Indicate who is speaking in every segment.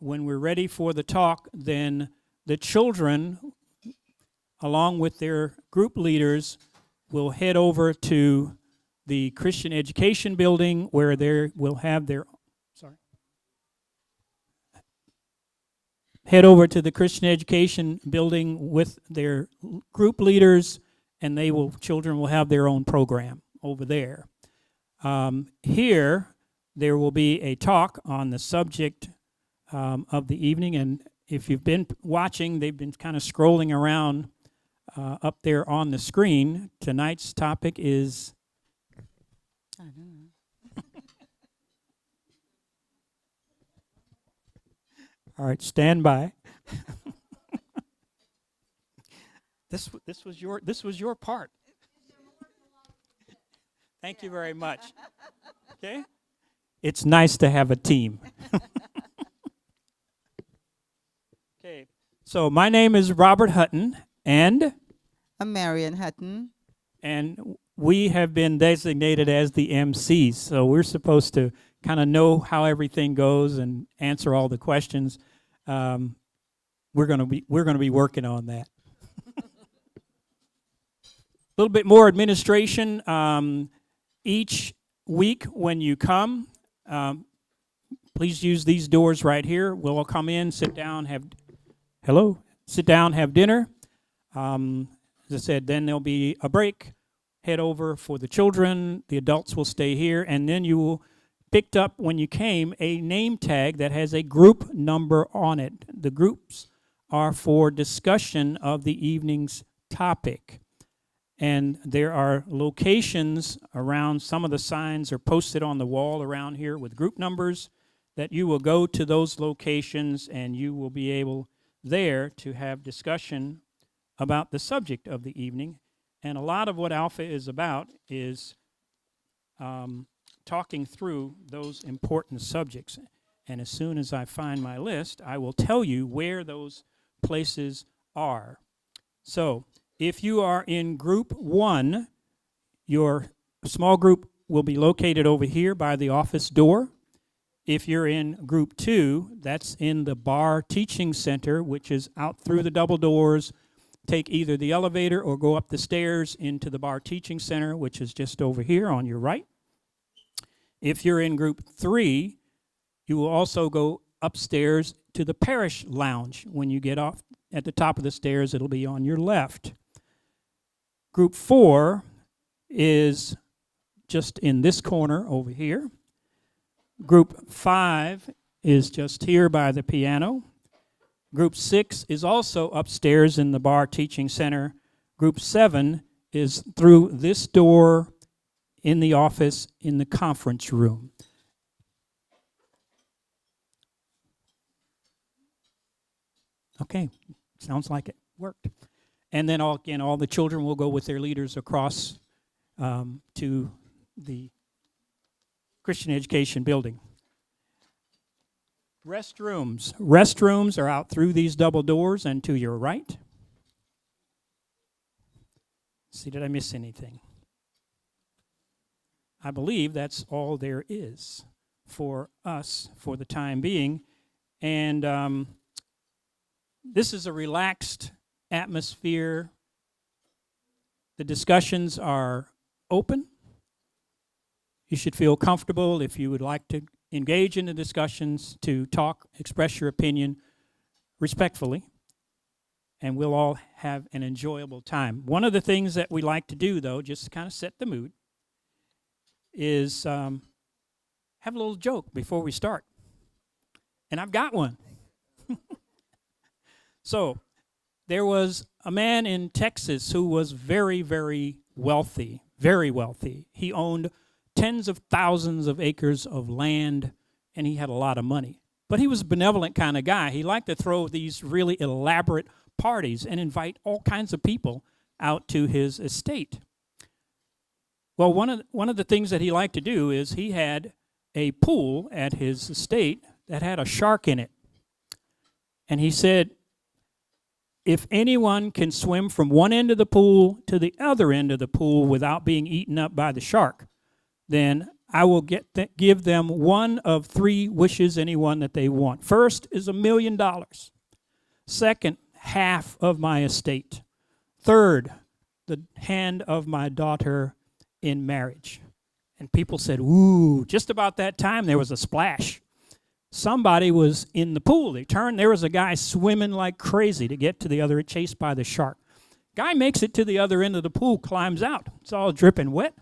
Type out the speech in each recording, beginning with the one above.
Speaker 1: when we're ready for the talk, then the children, along with their group leaders, will head over to the Christian Education Building where they will have their, head over to the Christian Education Building with their group leaders, and children will have their own program over there. Here, there will be a talk on the subject of the evening, and if you've been watching, they've been kind of scrolling around up there on the screen. Tonight's topic is... I don't know. All right, stand by. This was your part. Thank you very much. Okay? It's nice to have a team. Okay. So my name is Robert Hutton, and
Speaker 2: I'm Marion Hutton.
Speaker 1: And we have been designated as the MCs, so we're supposed to kind of know how everything goes and answer all the questions. We're going to be working on that. A little bit more administration. Each week when you come, please use these doors right here. We'll all come in, sit down, have dinner. As I said, then there'll be a break. Head over for the children. The adults will stay here, and then you will picked up when you came a name tag that has a group number on it. The groups are for discussion of the evening's topic. And there are locations around, some of the signs are posted on the wall around here with group numbers, that you will go to those locations and you will be able there to have discussion about the subject of the evening. And a lot of what Alpha is about is talking through those important subjects. And as soon as I find my list, I will tell you where those places are. So, if you are in group 1, your small group will be located over here by the office door. If you're in group 2, that's in the Bar Teaching Center, which is out through the double doors. Take either the elevator or go up the stairs into the Bar Teaching Center, which is just over here on your right. If you're in group 3, you will also go upstairs to the Parish Lounge. When you get off at the top of the stairs, it'll be on your left. Group 4 is just in this corner over here. Group 5 is just here by the piano. Group 6 is also upstairs in the Bar Teaching Center. Group 7 is through this door in the office in the conference room. Okay, sounds like it worked. And then all the children will go with their leaders across to the Christian Education Building. Restrooms are out through these double doors and to your right. See, did I miss anything? I believe that's all there is for us for the time being. And this is a relaxed atmosphere. The discussions are open. You should feel comfortable if you would like to engage in the discussions, to talk, express your opinion respectfully, and we'll all have an enjoyable time. One of the things that we like to do, though, just to kind of set the mood, is have a little joke before we start. And I've got one. So, there was a man in Texas who was very, very wealthy, very wealthy. He owned tens of thousands of acres of land, and he had a lot of money. But he was a benevolent kind of guy. He liked to throw these really elaborate parties and invite all kinds of people out to his estate. Well, one of the things that he liked to do is he had a pool at his estate that had a shark in it. And he said, if anyone can swim from one end of the pool to the other end of the pool without being eaten up by the shark, then I will give them one of three wishes, anyone that they want. First is $1 million. Second, half of my estate. Third, the hand of my daughter in marriage. And people said, ooh, just about that time there was a splash. Somebody was in the pool. They turned, there was a guy swimming like crazy to get to the other, chased by the shark. Guy makes it to the other end of the pool, climbs out. It's all dripping wet.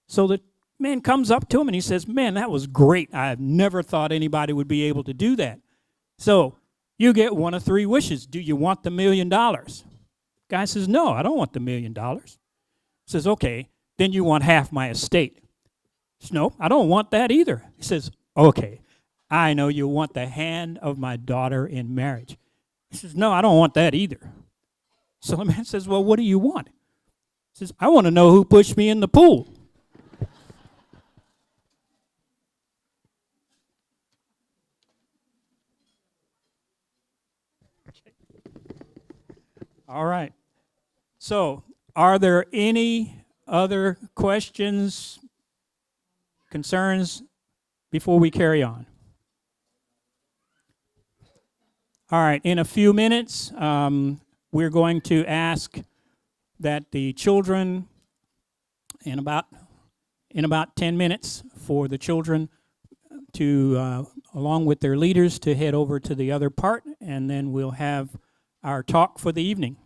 Speaker 1: So the man comes up to him and he says, man, that was great. I've never thought anybody would be able to do that. So you get one of three wishes. Do you want the $1 million? Guy says, no, I don't want the $1 million. Says, okay, then you want half my estate. Says, no, I don't want that either. He says, okay, I know you want the hand of my daughter in marriage. He says, no, I don't want that either. So the man says, well, what do you want? He says, I want to know who pushed me in the pool. All right. So, are there any other questions, concerns before we carry on? All right. In a few minutes, we're going to ask that the children, in about 10 minutes, for the children to, along with their leaders, to head over to the other part, and then we'll have our talk for the evening.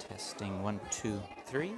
Speaker 3: Testing 1, 2, 3.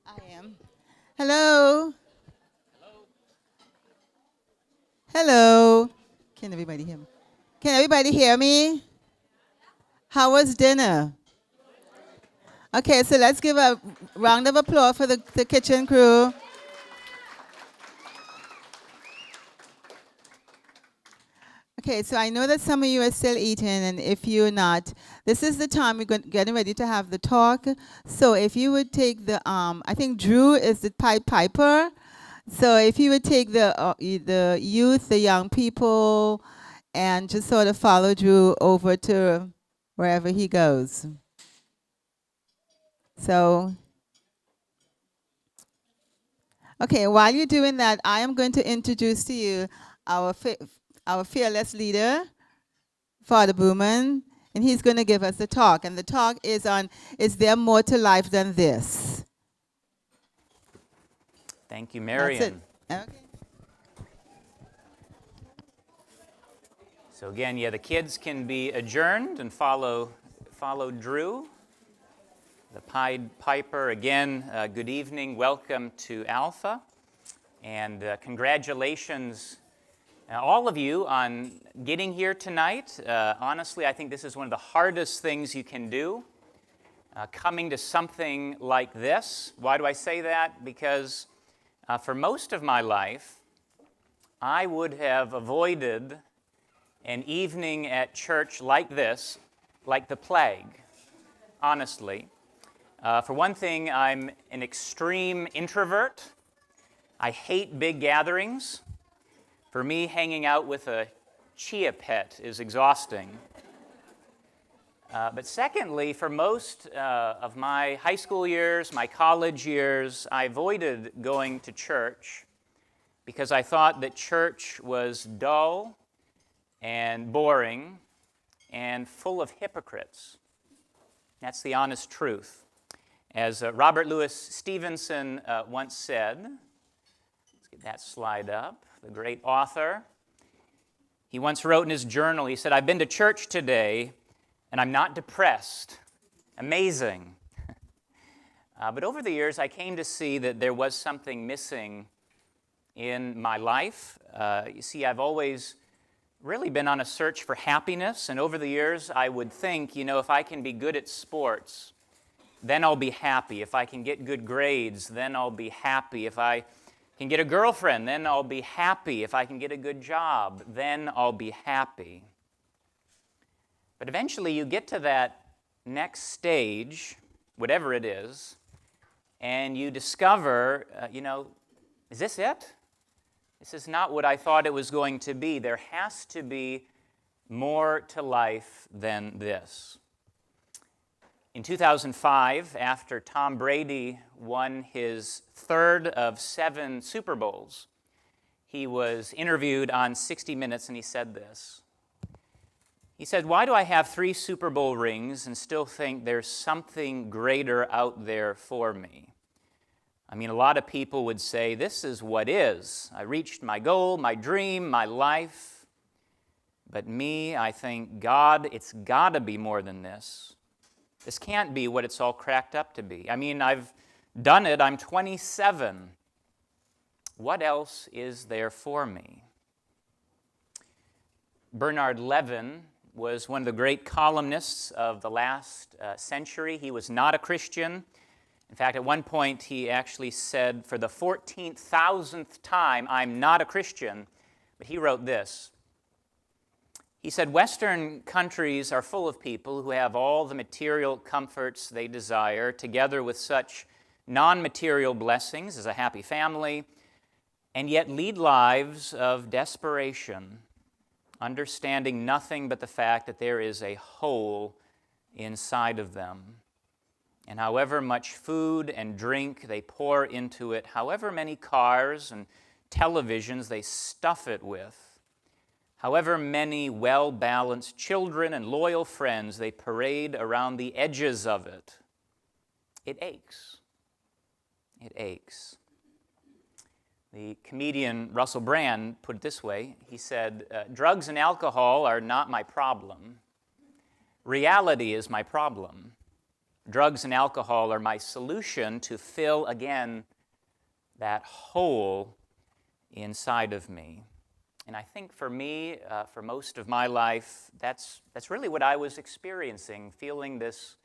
Speaker 2: I am. Hello. Hello. Can everybody hear me? Can everybody hear me? How was dinner? Okay, so let's give a round of applause for the kitchen crew. Okay, so I know that some of you are still eating, and if you're not, this is the time we're getting ready to have the talk. So if you would take the, I think Drew is the Pied Piper. So if you would take the youth, the young people, and just sort of follow Drew over to wherever he goes. So, okay, while you're doing that, I am going to introduce to you our fearless leader, Father Booman, and he's going to give us the talk. And the talk is on, is there more to life than this?
Speaker 3: Thank you,
Speaker 2: That's it.
Speaker 3: Marion.
Speaker 2: Okay.
Speaker 3: So again, the kids can be adjourned and follow Drew. The Pied Piper, again, good evening. Welcome to Alpha. And congratulations, all of you, on getting here tonight. Honestly, I think this is one of the hardest things you can do, coming to something like this. Why do I say that? Because for most of my life, I would have avoided an evening at church like this, like the plague, honestly. For one thing, I'm an extreme introvert. I hate big gatherings. For me, hanging out with a chia pet is exhausting. But secondly, for most of my high school years, my college years, I avoided going to church because I thought that church was dull and boring and full of hypocrites. That's the honest truth. As Robert Louis Stevenson once said, let's get that slide up, the great author, he once wrote in his journal, he said, "I've been to church today, and I'm not depressed." Amazing. But over the years, I came to see that there was something missing in my life. You see, I've always really been on a search for happiness, and over the years, I would think, if I can be good at sports, then I'll be happy. If I can get good grades, then I'll be happy. If I can get a girlfriend, then I'll be happy. If I can get a good job, then I'll be happy. But eventually you get to that next stage, whatever it is, and you discover, is this it? This is not what I thought it was going to be. There has to be more to life than this. In 2005, after Tom Brady won his third of 7 Super Bowls, he was interviewed on 60 Minutes, and he said this. He said, "Why do I have 3 Super Bowl rings and still think there's something greater out there for me? I mean, a lot of people would say, this is what is. I reached my goal, my dream, my life. But me, I think, God, it's got to be more than this. This can't be what it's all cracked up to be. I mean, I've done it. I'm 27. What else is there for me? Bernard Levin was one of the great columnists of the last century. He was not a Christian. In fact, at one point, he actually said, for the 14,000th time, I'm not a Christian. But he wrote this. He said, Western countries are full of people who have all the material comforts they desire, together with such non-material blessings as a happy family, and yet lead lives of desperation, understanding nothing but the fact that there is a hole inside of them. And however much food and drink they pour into it, however many cars and televisions they stuff it with, however many well-balanced children and loyal friends they parade around the edges of it, it aches. It aches. The comedian Russell Brand put it this way. He said, drugs and alcohol are not my problem. Reality is my problem. Drugs and alcohol are my solution to fill again that hole inside of me. And I think for me, for most of my life, that's really what I was experiencing, feeling this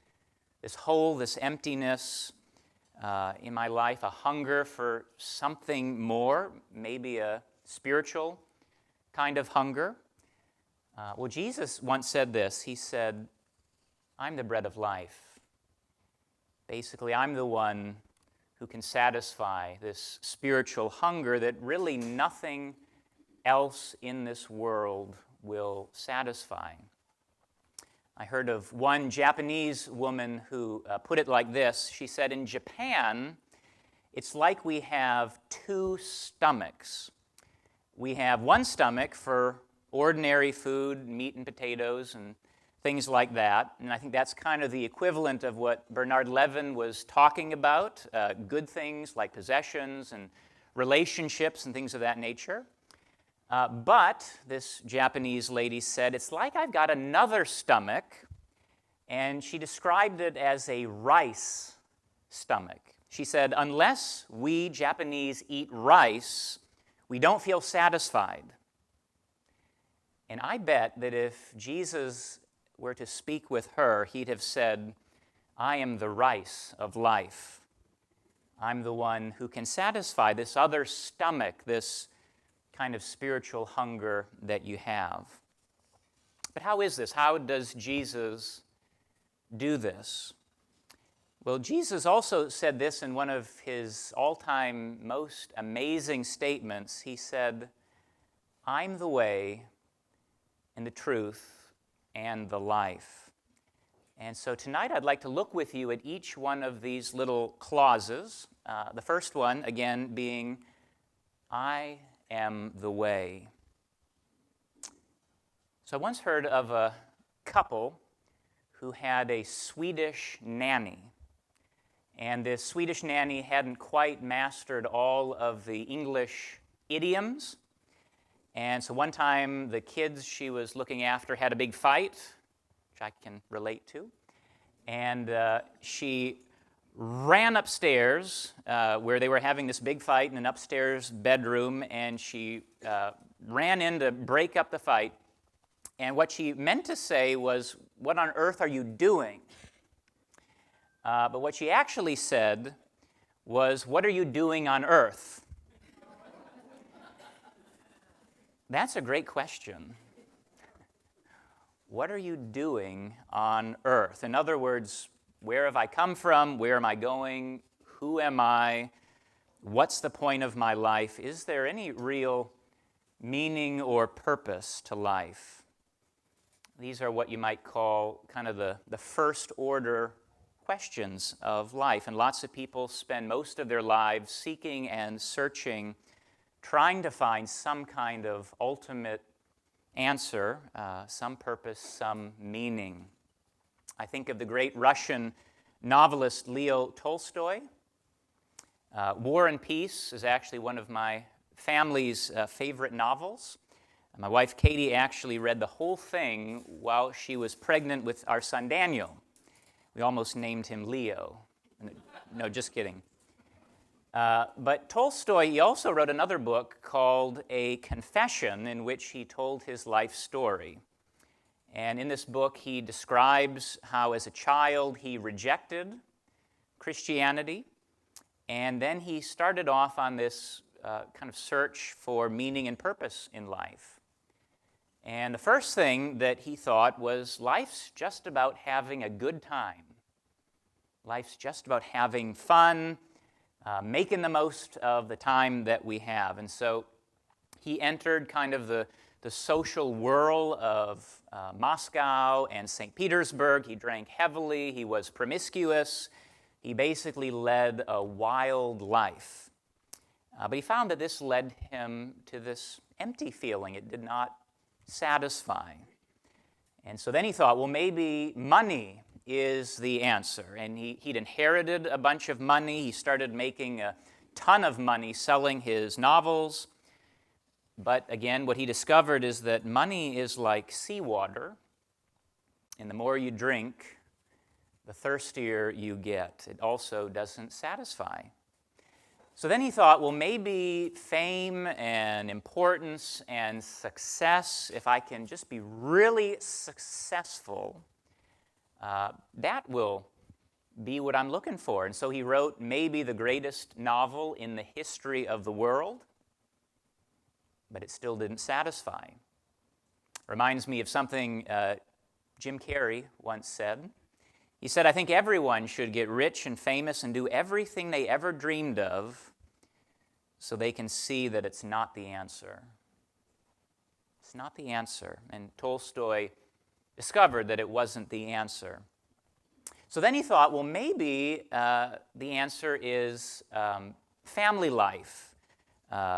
Speaker 3: hole, this emptiness in my life, a hunger for something more, maybe a spiritual kind of hunger. Well, Jesus once said this. He said, I'm the bread of life. Basically, I'm the one who can satisfy this spiritual hunger that really nothing else in this world will satisfy. I heard of one Japanese woman who put it like this. She said, in Japan, it's like we have two stomachs. We have one stomach for ordinary food, meat and potatoes and things like that. And I think that's kind of the equivalent of what Bernard Levin was talking about, good things like possessions and relationships and things of that nature. But this Japanese lady said, it's like I've got another stomach, and she described it as a rice stomach. She said, unless we Japanese eat rice, we don't feel satisfied. And I bet that if Jesus were to speak with her, he'd have said, I am the rice of life. I'm the one who can satisfy this other stomach, this kind of spiritual hunger that you have. But how is this? How does Jesus do this? Well, Jesus also said this in one of his all-time most amazing statements. He said, I'm the way and the truth and the life. And so tonight I'd like to look with you at each one of these little clauses. The first one, again, being, I am the way. So I once heard of a couple who had a Swedish nanny. And this Swedish nanny hadn't quite mastered all of the English idioms. And so one time the kids she was looking after had a big fight, which I can relate to. And she ran upstairs where they were having this big fight in an upstairs bedroom, and she ran in to break up the fight. And what she meant to say was, what on earth are you doing? But what she actually said was, what are you doing on earth? That's a great question. What are you doing on earth? In other words, where have I come from? Where am I going? Who am I? What's the point of my life? Is there any real meaning or purpose to life? These are what you might call kind of the first order questions of life. And lots of people spend most of their lives seeking and searching, trying to find some kind of ultimate answer, some purpose, some meaning. I think of the great Russian novelist Leo Tolstoy. War and Peace is actually one of my family's favorite novels. My wife Katie actually read the whole thing while she was pregnant with our son Daniel. We almost named him Leo. No, just kidding. But Tolstoy, he also wrote another book called A Confession, in which he told his life story. And in this book, he describes how as a child he rejected Christianity, and then he started off on this kind of search for meaning and purpose in life. And the first thing that he thought was, life's just about having a good time. Life's just about having fun, making the most of the time that we have. And so he entered kind of the social whirl of Moscow and St. Petersburg. He drank heavily. He was promiscuous. He basically led a wild life. But he found that this led him to this empty feeling. It did not satisfy. And so then he thought, well, maybe money is the answer. And he'd inherited a bunch of money. He started making a ton of money selling his novels. But again, what he discovered is that money is like seawater, and the more you drink, the thirstier you get. It also doesn't satisfy. So then he thought, well, maybe fame and importance and success, if I can just be really successful, that will be what I'm looking for. And so he wrote maybe the greatest novel in the history of the world, but it still didn't satisfy. Reminds me of something Jim Carrey once said. He said, I think everyone should get rich and famous and do everything they ever dreamed of so they can see that it's not the answer. It's not the answer. And Tolstoy discovered that it wasn't the answer. So then he thought, well, maybe the answer is family life,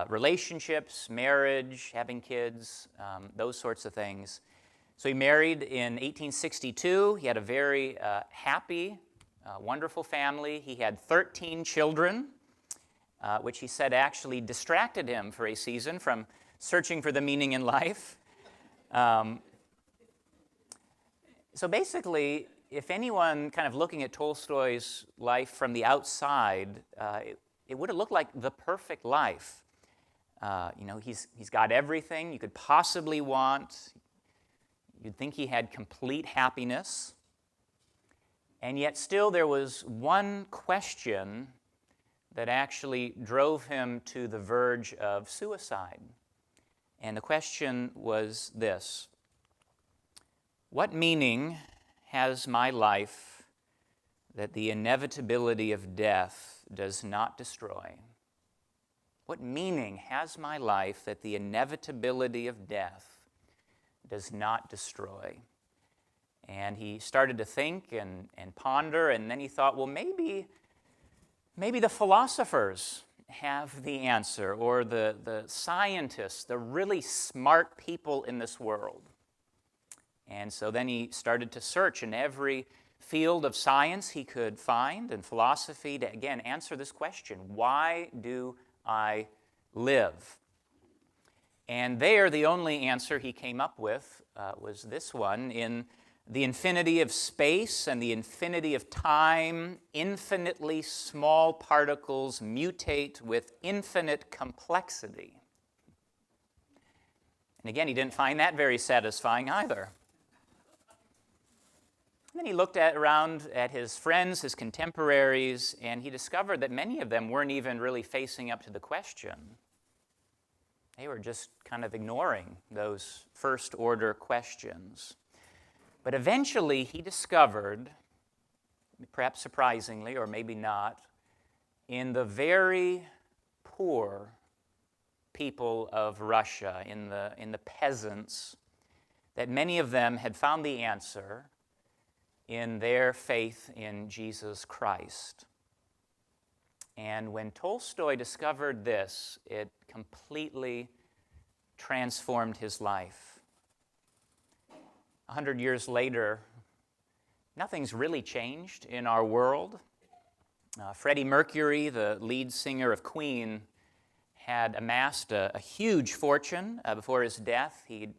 Speaker 3: relationships, marriage, having kids, those sorts of things. So he married in 1862. He had a very happy, wonderful family. He had 13 children, which he said actually distracted him for a season from searching for the meaning in life. So basically, if anyone kind of looking at Tolstoy's life from the outside, it would have looked like the perfect life. He's got everything you could possibly want. You'd think he had complete happiness. And yet still there was one question that actually drove him to the verge of suicide. And the question was this: what meaning has my life that the inevitability of death does not destroy? What meaning has my life that the inevitability of death does not destroy? And he started to think and ponder, and then he thought, well, maybe the philosophers have the answer, or the scientists, the really smart people in this world. And so then he started to search in every field of science he could find, and philosophy, to again answer this question: why do I live? And there, the only answer he came up with was this one: in the infinity of space and the infinity of time, infinitely small particles mutate with infinite complexity. And again, he didn't find that very satisfying either. And then he looked around at his friends, his contemporaries, and he discovered that many of them weren't even really facing up to the question. They were just kind of ignoring those first-order questions. But eventually he discovered, perhaps surprisingly or maybe not, in the very poor people of Russia, in the peasants, that many of them had found the answer in their faith in Jesus Christ. And when Tolstoy discovered this, it completely transformed his life. 100 years later, nothing's really changed in our world. Freddie Mercury, the lead singer of Queen, had amassed a huge fortune before his death. He'd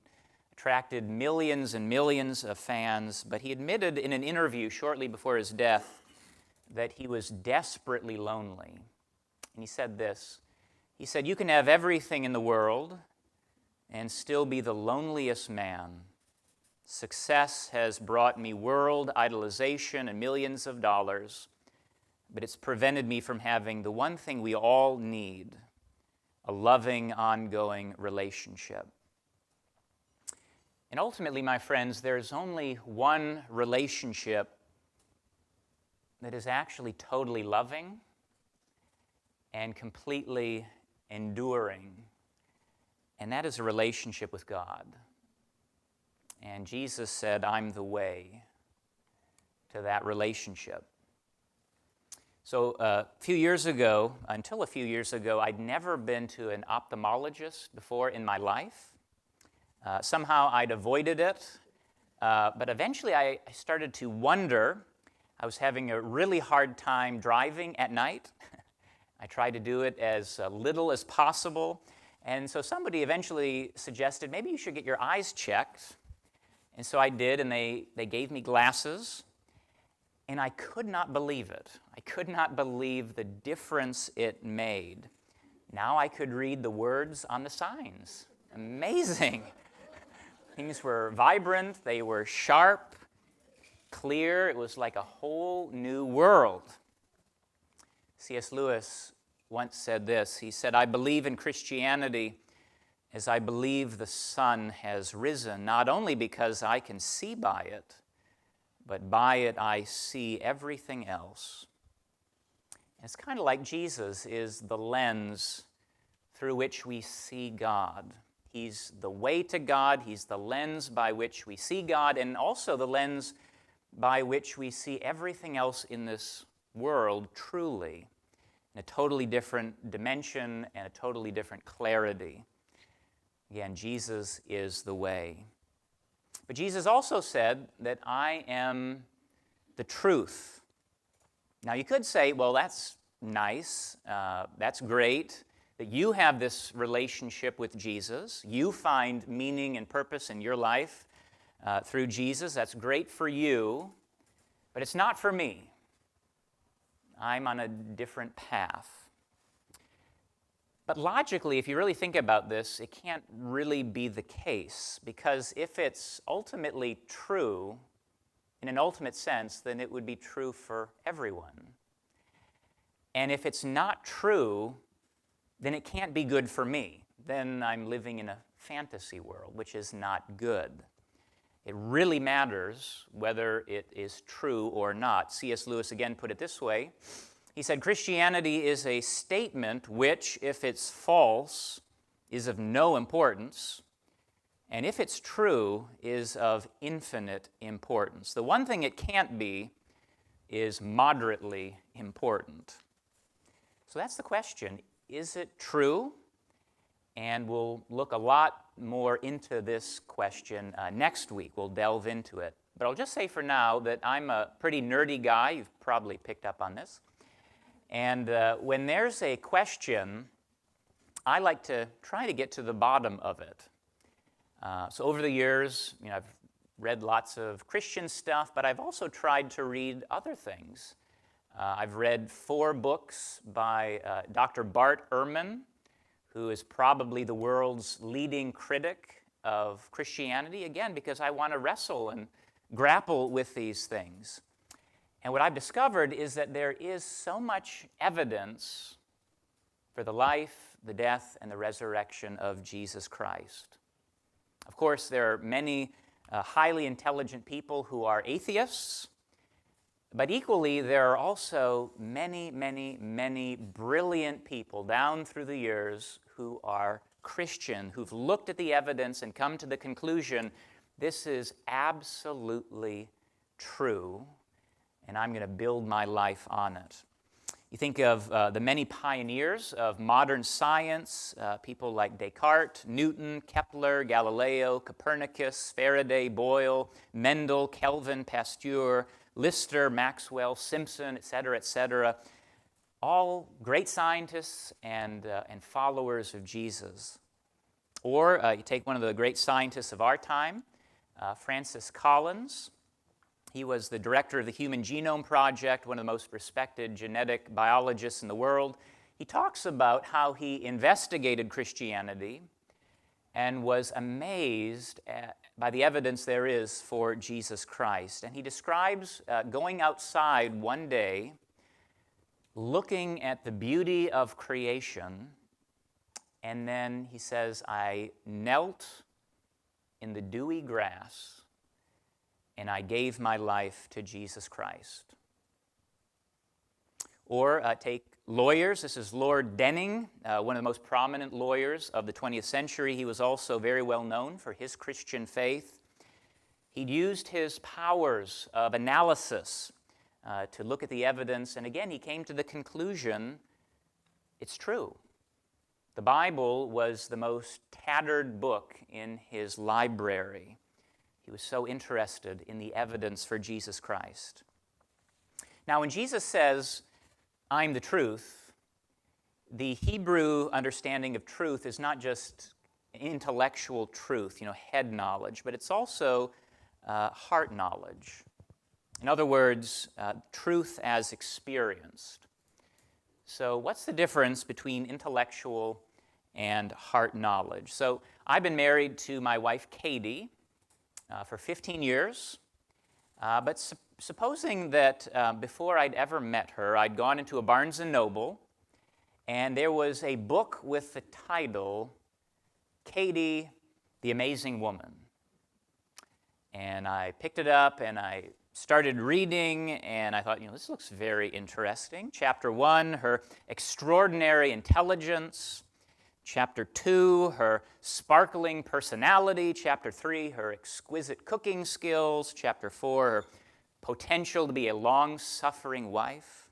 Speaker 3: attracted millions and millions of fans, but he admitted in an interview shortly before his death that he was desperately lonely. And he said this. He said, "You can have everything in the world and still be the loneliest man. Success has brought me world idolization and millions of dollars, but it's prevented me from having the one thing we all need, a loving, ongoing relationship." And ultimately, my friends, there's only one relationship that is actually totally loving and completely enduring, and that is a relationship with God. And Jesus said, "I'm the way to that relationship." So until a few years ago, I'd never been to an ophthalmologist before in my life. Somehow I'd avoided it, but eventually I started to wonder. I was having a really hard time driving at night. I tried to do it as little as possible, and so somebody eventually suggested maybe you should get your eyes checked. And so I did, and they gave me glasses, and I could not believe it. I could not believe the difference it made. Now I could read the words on the signs. Amazing. Things were vibrant, they were sharp, clear. It was like a whole new world. C.S. Lewis once said this. He said, "I believe in Christianity as I believe the sun has risen, not only because I can see by it, but by it I see everything else." And it's kind of like Jesus is the lens through which we see God. He's the way to God. He's the lens by which we see God, and also the lens by which we see everything else in this world truly, in a totally different dimension and a totally different clarity. Again, Jesus is the way. But Jesus also said that I am the truth. Now, you could say, well, that's nice, that's great, that you have this relationship with Jesus. You find meaning and purpose in your life through Jesus. That's great for you, but it's not for me. I'm on a different path. But logically, if you really think about this, it can't really be the case, because if it's ultimately true, in an ultimate sense, then it would be true for everyone. And if it's not true, then it can't be good for me. Then I'm living in a fantasy world, which is not good. It really matters whether it is true or not. C.S. Lewis again put it this way. He said, "Christianity is a statement which, if it's false, is of no importance, and if it's true, is of infinite importance. The one thing it can't be is moderately important." So that's the question. Is it true? And we'll look a lot more into this question next week. We'll delve into it. But I'll just say for now that I'm a pretty nerdy guy. You've probably picked up on this. And when there's a question, I like to try to get to the bottom of it. So over the years, I've read lots of Christian stuff, but I've also tried to read other things. I've read 4 books by Dr. Bart Ehrman, who is probably the world's leading critic of Christianity, again, because I want to wrestle and grapple with these things. And what I've discovered is that there is so much evidence for the life, the death, and the resurrection of Jesus Christ. Of course, there are many highly intelligent people who are atheists, but equally, there are also many, many, many brilliant people down through the years who are Christian, who've looked at the evidence and come to the conclusion, this is absolutely true, and I'm going to build my life on it. You think of the many pioneers of modern science, people like Descartes, Newton, Kepler, Galileo, Copernicus, Faraday, Boyle, Mendel, Kelvin, Pasteur, Lister, Maxwell, Simpson, etc., etc. all great scientists and followers of Jesus. Or you take one of the great scientists of our time, Francis Collins. He was the director of the Human Genome Project, one of the most respected genetic biologists in the world. He talks about how he investigated Christianity and was amazed by the evidence there is for Jesus Christ. And he describes going outside one day, looking at the beauty of creation, and then he says, I knelt in the dewy grass and I gave my life to Jesus Christ. Or take lawyers. This is Lord Denning, one of the most prominent lawyers of the 20th century. He was also very well known for his Christian faith. He'd used his powers of analysis to look at the evidence, and again, he came to the conclusion, it's true. The Bible was the most tattered book in his library. He was so interested in the evidence for Jesus Christ. Now, when Jesus says, I'm the truth, the Hebrew understanding of truth is not just intellectual truth, head knowledge, but it's also heart knowledge. In other words, truth as experienced. So what's the difference between intellectual and heart knowledge? So I've been married to my wife, Katie, for 15 years. But supposing that before I'd ever met her, I'd gone into a Barnes & Noble, and there was a book with the title, Katie, the Amazing Woman. And I picked it up, and I started reading, and I thought, this looks very interesting. Chapter 1, her extraordinary intelligence. Chapter 2, her sparkling personality. Chapter 3, her exquisite cooking skills. Chapter 4, her potential to be a long-suffering wife.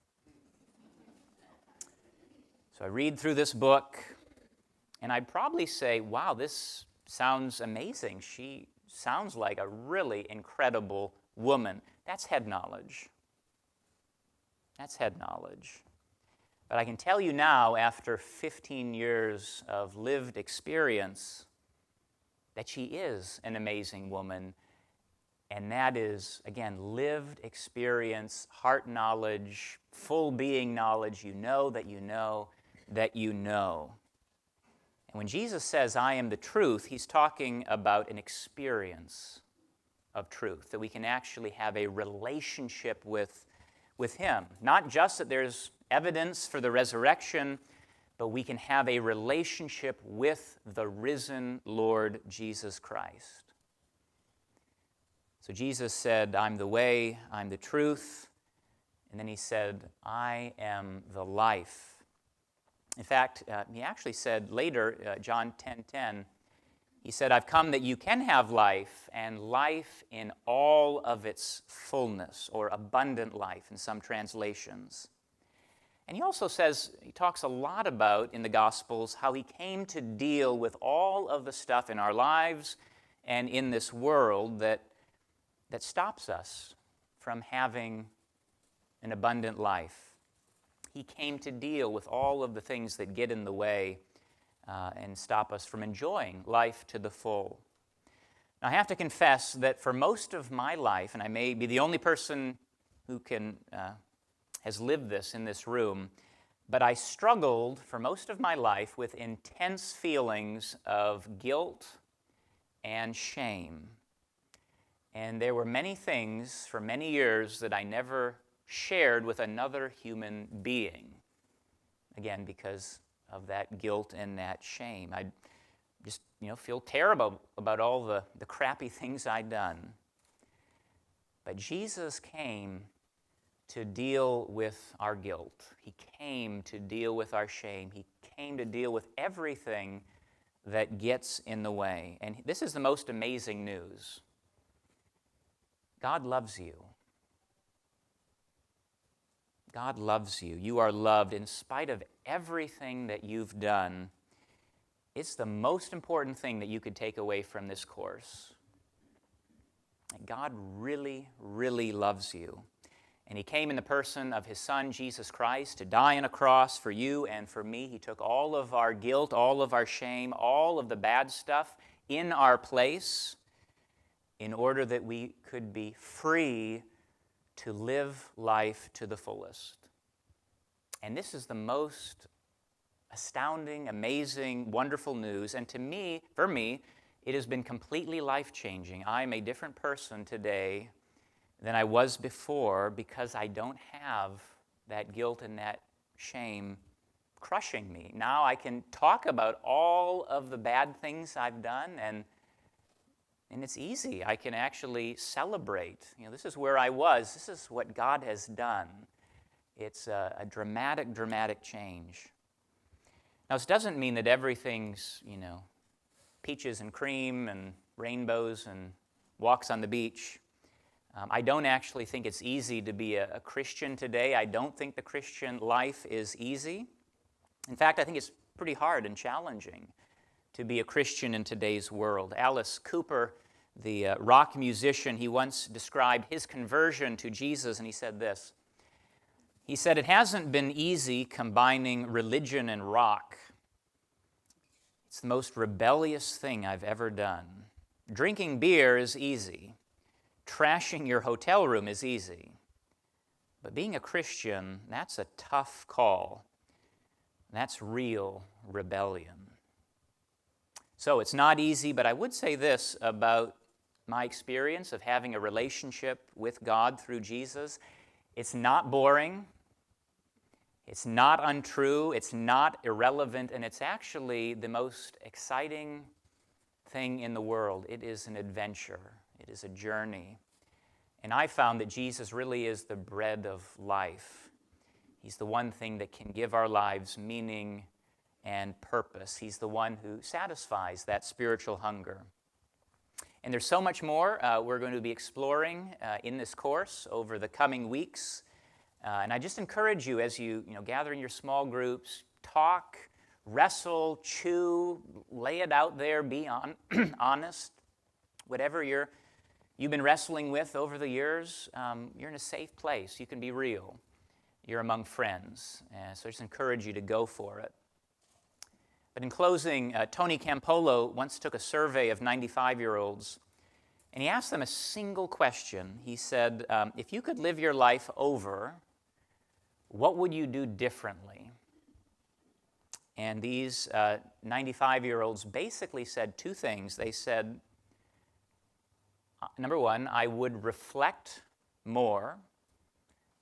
Speaker 3: So I read through this book, and I'd probably say, wow, this sounds amazing. She sounds like a really incredible woman. That's head knowledge. That's head knowledge. But I can tell you now, after 15 years of lived experience, that she is an amazing woman. And that is, again, lived experience, heart knowledge, full being knowledge. You know that you know that you know. And when Jesus says, I am the truth, he's talking about an experience of truth, that we can actually have a relationship with him. Not just that there's evidence for the resurrection, but we can have a relationship with the risen Lord Jesus Christ. So Jesus said, I'm the way, I'm the truth, and then he said, I am the life. In fact, he actually said later, John 10:10, he said, I've come that you can have life, and life in all of its fullness, or abundant life in some translations. And he also says, he talks a lot about in the Gospels how he came to deal with all of the stuff in our lives and in this world that stops us from having an abundant life. He came to deal with all of the things that get in the way and stop us from enjoying life to the full. Now, I have to confess that for most of my life, and I may be the only person who has lived this in this room, but I struggled for most of my life with intense feelings of guilt and shame. And there were many things for many years that I never shared with another human being. Again, because of that guilt and that shame. I just, feel terrible about all the crappy things I'd done. But Jesus came to deal with our guilt. He came to deal with our shame. He came to deal with everything that gets in the way. And this is the most amazing news. God loves you. God loves you. You are loved in spite of everything that you've done. It's the most important thing that you could take away from this course. God really, really loves you. And he came in the person of his Son, Jesus Christ, to die on a cross for you and for me. He took all of our guilt, all of our shame, all of the bad stuff in our place in order that we could be free to live life to the fullest. And this is the most astounding, amazing, wonderful news. And for me, it has been completely life-changing. I am a different person today than I was before because I don't have that guilt and that shame crushing me. Now I can talk about all of the bad things I've done, and it's easy. I can actually celebrate. This is where I was. This is what God has done. It's a dramatic, dramatic change. Now, this doesn't mean that everything's, peaches and cream and rainbows and walks on the beach. I don't actually think it's easy to be a Christian today. I don't think the Christian life is easy. In fact, I think it's pretty hard and challenging to be a Christian in today's world. Alice Cooper, the rock musician, he once described his conversion to Jesus, and he said this. He said, "It hasn't been easy combining religion and rock. It's the most rebellious thing I've ever done. Drinking beer is easy. Trashing your hotel room is easy. But being a Christian, that's a tough call. That's real rebellion." So it's not easy, but I would say this about my experience of having a relationship with God through Jesus. It's not boring. It's not untrue. It's not irrelevant. And it's actually the most exciting thing in the world. It is an adventure. It is a journey. And I found that Jesus really is the bread of life. He's the one thing that can give our lives meaning and purpose. He's the one who satisfies that spiritual hunger. And there's so much more we're going to be exploring in this course over the coming weeks. And I just encourage you as you gather in your small groups, talk, wrestle, chew, lay it out there, be honest. Whatever you've been wrestling with over the years, you're in a safe place. You can be real. You're among friends. So I just encourage you to go for it. But in closing, Tony Campolo once took a survey of 95-year-olds, and he asked them a single question. He said, if you could live your life over, what would you do differently? And these 95-year-olds basically said two things. They said, number one, I would reflect more.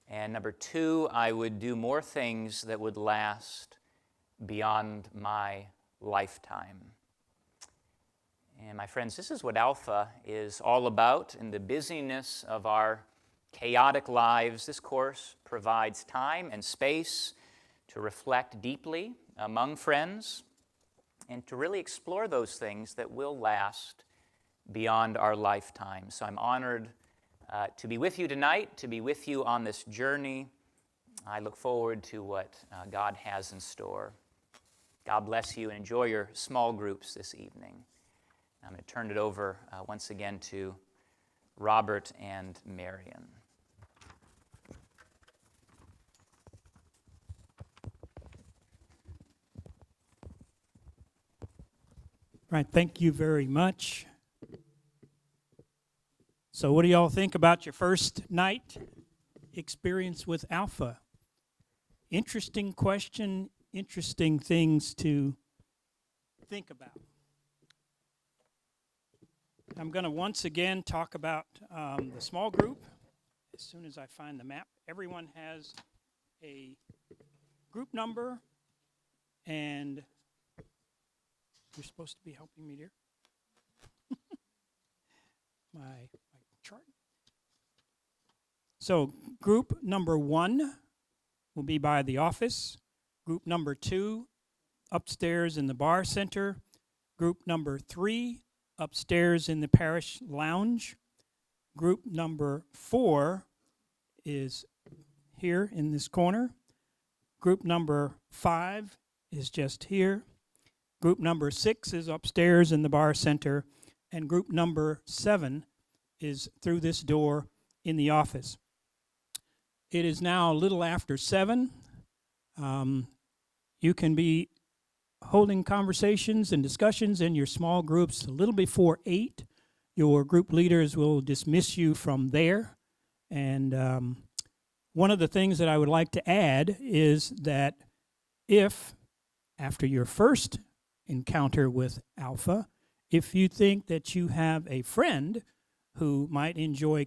Speaker 3: And number two, I would do more things that would last beyond my lifetime. And my friends, this is what Alpha is all about. In the busyness of our chaotic lives, this course provides time and space to reflect deeply among friends and to really explore those things that will last beyond our lifetime. So I'm honored to be with you tonight, to be with you on this journey. I look forward to what God has in store. God bless you and enjoy your small groups this evening. I'm going to turn it over once again to Robert and Marion.
Speaker 1: Right, thank you very much. So what do y'all think about your first night experience with Alpha? Interesting question, interesting things to think about. I'm going to once again talk about the small group. As soon as I find the map, everyone has a group number, and you're supposed to be helping me here. my chart. So group number 1 will be by the office. Group number 2 upstairs in the bar center. Group number 3 upstairs in the parish lounge. Group number 4 is here in this corner. Group number 5 is just here. Group number 6 is upstairs in the bar center. And group number 7 is through this door in the office. It is now a little after 7. You can be holding conversations and discussions in your small groups a little before 8. Your group leaders will dismiss you from there. And one of the things that I would like to add is that if, after your first encounter with Alpha, if you think that you have a friend who might enjoy